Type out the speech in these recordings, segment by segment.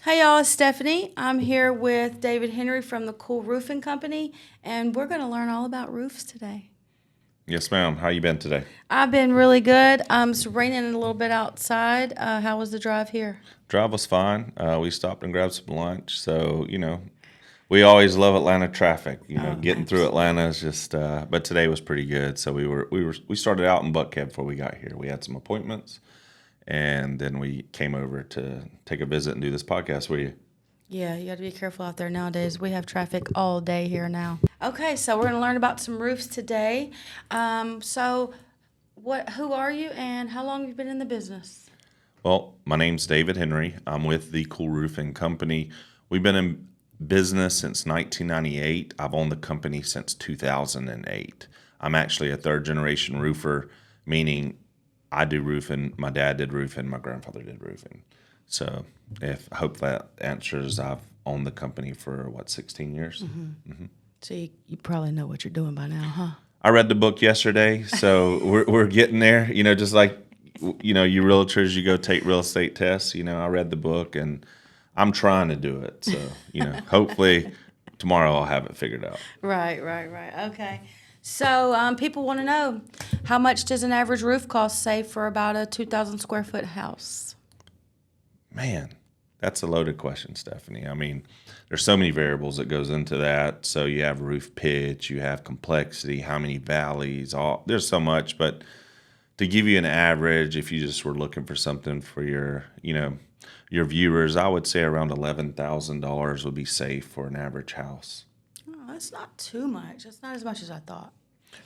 Hey y'all, it's Stephanie. I'm here with David Henry from the Cool Roofing Company, and we're going to learn all about roofs today. Yes, ma'am. How you been today? I've been really good. It's raining a little bit outside. How was the drive here? Drive was fine. We stopped and grabbed some lunch. So, we always love Atlanta traffic. Getting through Atlanta is just. But today was pretty good. So we started out in Buckhead before we got here. We had some appointments, and then we came over to take a visit and do this podcast with you. Yeah, you got to be careful out there nowadays. We have traffic all day here now. Okay, so we're going to learn about some roofs today. Who are you, and how long have you been in the business? Well, my name's David Henry. I'm with the Cool Roofing Company. We've been in business since 1998. I've owned the company since 2008. I'm actually a third generation roofer, meaning I do roofing, my dad did roofing, my grandfather did roofing. So I hope that answers. I've owned the company for 16 years. So you probably know what you're doing by now, huh? I read the book yesterday, so we're getting there. Just like you realtors, you go take real estate tests. I read the book and I'm trying to do it. So hopefully tomorrow I'll have it figured out. Right. Okay. So people want to know, how much does an average roof cost, say, for about a 2,000 square foot house? Man, that's a loaded question, Stephanie. I mean, there's so many variables that goes into that. So you have roof pitch, you have complexity, how many valleys, there's so much. But to give you an average, if you just were looking for something for your viewers, I would say around $11,000 would be safe for an average house. Oh, that's not too much. That's not as much as I thought.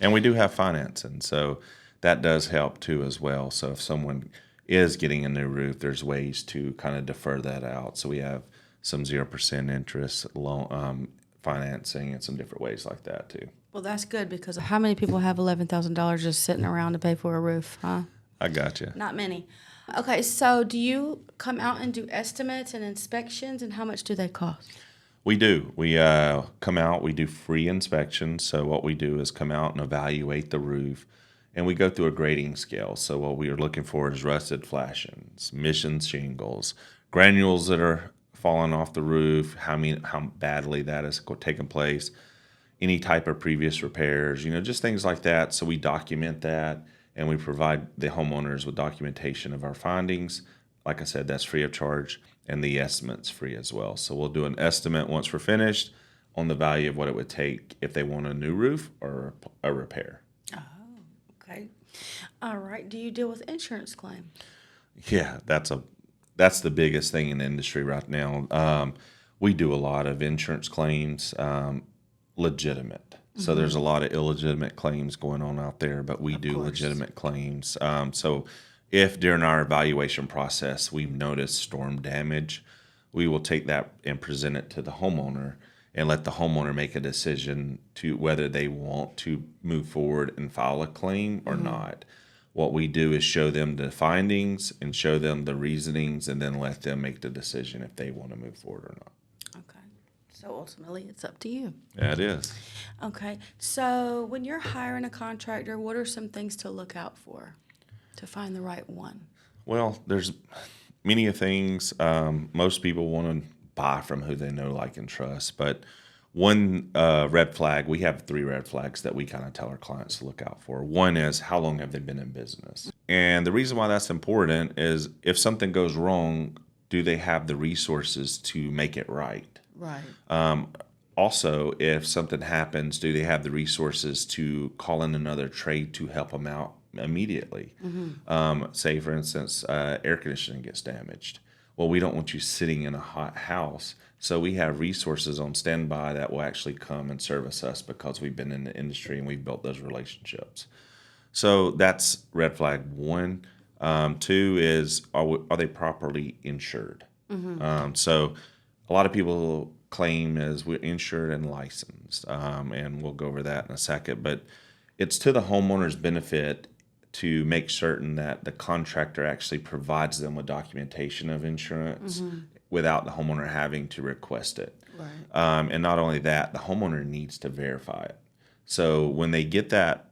And we do have financing, so that does help too as well. So if someone is getting a new roof, there's ways to kind of defer that out. So we have some 0% interest loan financing and some different ways like that too. Well, that's good, because how many people have $11,000 just sitting around to pay for a roof, huh? I got you. Not many. Okay, so do you come out and do estimates and inspections, and how much do they cost? We do. We come out, we do free inspections. So what we do is come out and evaluate the roof, and we go through a grading scale. So what we are looking for is rusted flashings, mission shingles, granules that are falling off the roof, how badly that has taken place, any type of previous repairs, just things like that. So we document that, and we provide the homeowners with documentation of our findings. Like I said, that's free of charge, and the estimate's free as well. So we'll do an estimate once we're finished on the value of what it would take if they want a new roof or a repair. Oh, okay. All right. Do you deal with insurance claim? Yeah, that's the biggest thing in the industry right now. We do a lot of insurance claims, legitimate. So there's a lot of illegitimate claims going on out there, but we do legitimate claims. So if during our evaluation process we've noticed storm damage, we will take that and present it to the homeowner and let the homeowner make a decision to whether they want to move forward and file a claim or not. What we do is show them the findings and show them the reasonings, and then let them make the decision if they want to move forward or not. Okay. So ultimately, it's up to you. Yeah, it is. Okay. So when you're hiring a contractor, what are some things to look out for to find the right one? Well, there's many things. Most people want to buy from who they know, like, and trust. But one red flag, we have 3 red flags that we kind of tell our clients to look out for. One is, how long have they been in business? And the reason why that's important is, if something goes wrong, do they have the resources to make it right? Right. Also, if something happens, do they have the resources to call in another trade to help them out immediately? Say, for instance, air conditioning gets damaged. Well, we don't want you sitting in a hot house. So we have resources on standby that will actually come and service us, because we've been in the industry and we've built those relationships. So that's red flag 1. 2 is, are they properly insured? So a lot of people claim is we're insured and licensed, and we'll go over that in a second. But it's to the homeowner's benefit to make certain that the contractor actually provides them with documentation of insurance without the homeowner having to request it. Right. And not only that, the homeowner needs to verify it. So when they get that,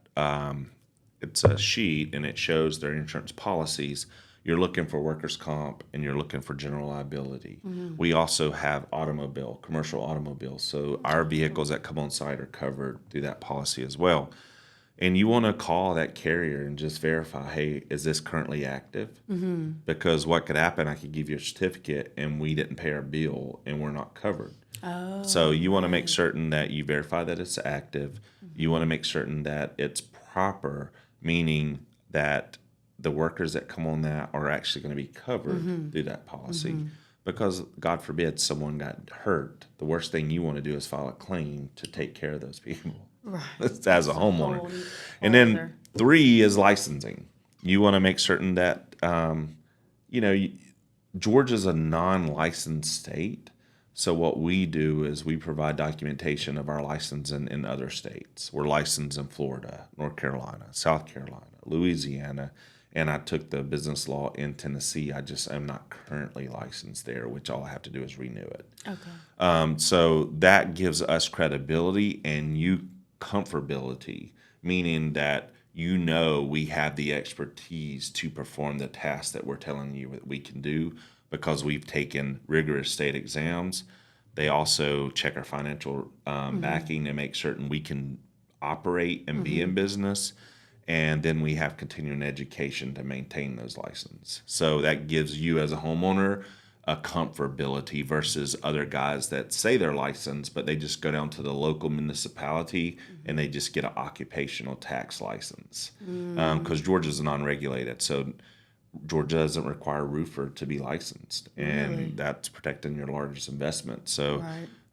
it's a sheet and it shows their insurance policies. you're looking for workers' comp and you're looking for general liability. We also have commercial automobiles. So our vehicles that come on site are covered through that policy as well. And you want to call that carrier and just verify, hey, is this currently active? Because what could happen, I could give you a certificate and we didn't pay our bill and we're not covered. So you want to make certain that you verify that it's active. You want to make certain that it's proper, meaning that the workers that come on that are actually going to be covered through that policy. Because God forbid someone got hurt, the worst thing you want to do is file a claim to take care of those people. Right. As a homeowner. And then 3 is licensing. You want to make certain that, Georgia's a non-licensed state. So what we do is we provide documentation of our license in other states. We're licensed in Florida, North Carolina, South Carolina, Louisiana, and I took the business law in Tennessee. I just am not currently licensed there, which all I have to do is renew it. Okay. So that gives us credibility and you comfortability, meaning that we have the expertise to perform the task that we're telling you that we can do because we've taken rigorous state exams. They also check our financial backing to make certain we can operate and be in business. And then we have continuing education to maintain those licenses. So that gives you as a homeowner a comfortability versus other guys that say they're licensed, but they just go down to the local municipality and they just get an occupational tax license. Because Georgia's non-regulated, so Georgia doesn't require a roofer to be licensed, and that's protecting your largest investment. So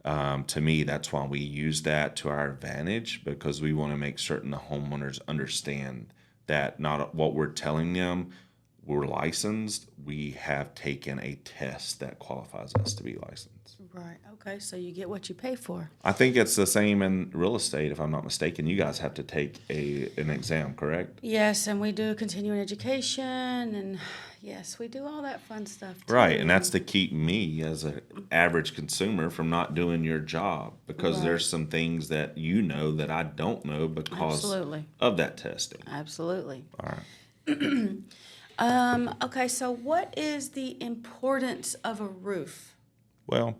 to me, that's why we use that to our advantage, because we want to make certain the homeowners understand that not what we're telling them, we're licensed, we have taken a test that qualifies us to be licensed. Right. Okay. So you get what you pay for. I think it's the same in real estate, if I'm not mistaken. You guys have to take an exam, correct? Yes, and we do continuing education, and yes, we do all that fun stuff too. Right, and that's to keep me as an average consumer from not doing your job, because there's some things that that I don't know because of that testing. Absolutely. All right. Okay, so what is the importance of a roof? Well,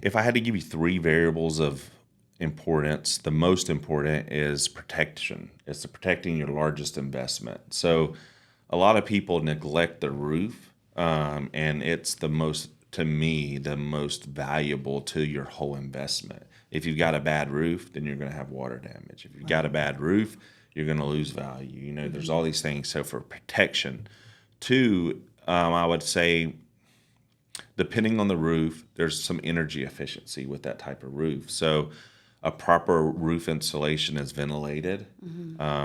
if I had to give you 3 variables of importance, the most important is protection. It's protecting your largest investment. So a lot of people neglect the roof, and it's the most valuable to your whole investment. If you've got a bad roof, then you're going to have water damage. If you've got a bad roof, you're going to lose value. There's all these things. So for protection, 2, I would say, depending on the roof, there's some energy efficiency with that type of roof. So a proper roof insulation is ventilated.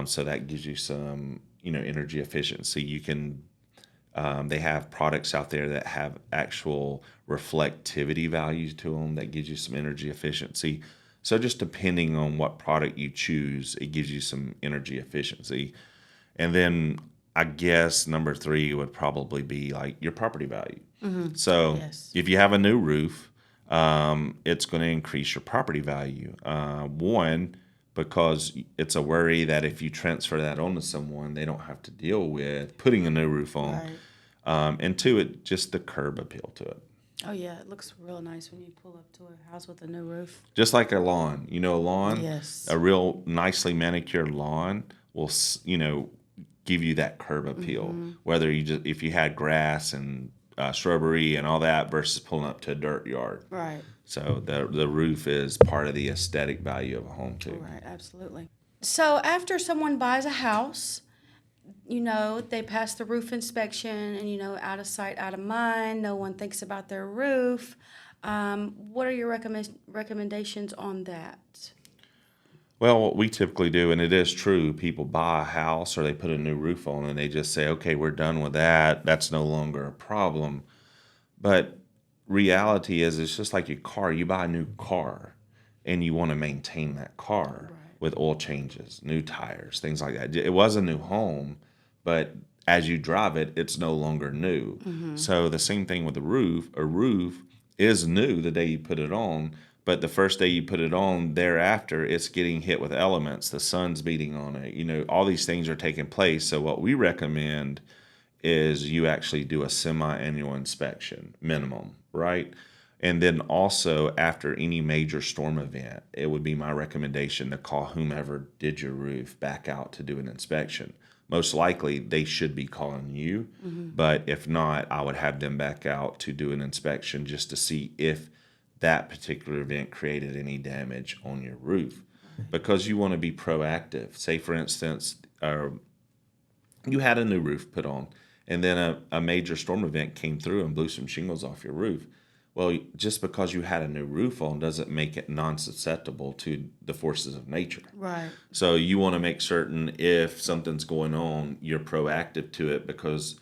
So that gives you some, energy efficiency. You can, they have products out there that have actual reflectivity values to them that gives you some energy efficiency. So just depending on what product you choose, it gives you some energy efficiency. And then I guess number 3 would probably be like your property value. So if you have a new roof, it's going to increase your property value. 1, because it's a worry that if you transfer that on to someone, they don't have to deal with putting a new roof on. And 2, it just the curb appeal to it. Oh, yeah, it looks real nice when you pull up to a house with a new roof. Just like a lawn. A lawn? Yes. A real nicely manicured lawn will, give you that curb appeal. Whether if you had grass and shrubbery and all that versus pulling up to a dirt yard. Right. So the roof is part of the aesthetic value of a home too. Right, absolutely. So after someone buys a house, they pass the roof inspection and, out of sight, out of mind. No one thinks about their roof. What are your recommendations on that? Well, what we typically do, and it is true, people buy a house or they put a new roof on and they just say, okay, we're done with that. That's no longer a problem. But reality is, it's just like your car. You buy a new car and you want to maintain that car with oil changes, new tires, things like that. It was a new home, but as you drive it, it's no longer new. So the same thing with a roof. A roof is new the day you put it on, but the first day you put it on, thereafter, it's getting hit with elements. The sun's beating on it. All these things are taking place. So what we recommend is you actually do a semi-annual inspection minimum, right? And then also after any major storm event, it would be my recommendation to call whomever did your roof back out to do an inspection. Most likely they should be calling you, but if not, I would have them back out to do an inspection just to see if that particular event created any damage on your roof. Because you want to be proactive. Say, for instance, you had a new roof put on, and then a major storm event came through and blew some shingles off your roof. Well, just because you had a new roof on doesn't make it non-susceptible to the forces of nature. Right. So you want to make certain if something's going on, you're proactive to it, because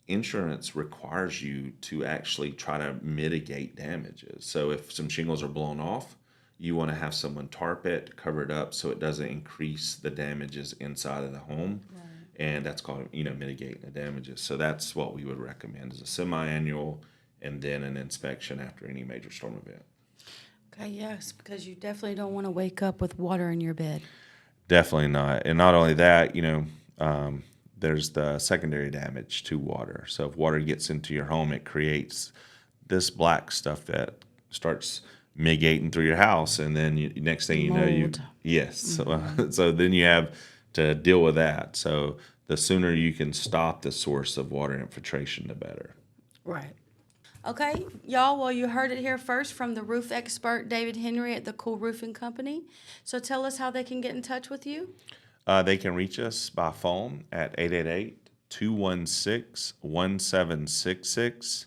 insurance requires you to actually try to mitigate damages. So if some shingles are blown off, you want to have someone tarp it, cover it up so it doesn't increase the damages inside of the home. Right. And that's called, mitigating the damages. So that's what we would recommend, is a semi-annual and then an inspection after any major storm event. Okay, yes, because you definitely don't want to wake up with water in your bed. Definitely not. And not only that, there's the secondary damage to water. So if water gets into your home, it creates this black stuff that starts migrating through your house. And then next thing you know, Mold. yes. So then you have to deal with that. So the sooner you can stop the source of water infiltration, the better. Right. Okay, y'all, well, you heard it here first from the roof expert, David Henry at the Cool Roofing Company. So tell us how they can get in touch with you. They can reach us by phone at 888-216-1766,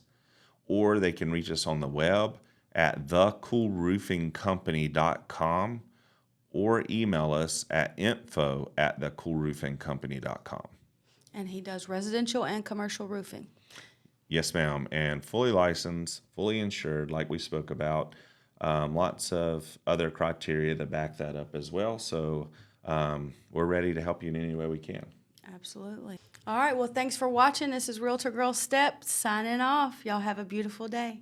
or they can reach us on the web at thecoolroofingcompany.com, or email us at info@thecoolroofingcompany.com. And he does residential and commercial roofing. Yes, ma'am, and fully licensed, fully insured, like we spoke about. Lots of other criteria to back that up as well. So we're ready to help you in any way we can. Absolutely. All right, well, thanks for watching. This is Realtor Girl Step signing off. Y'all have a beautiful day.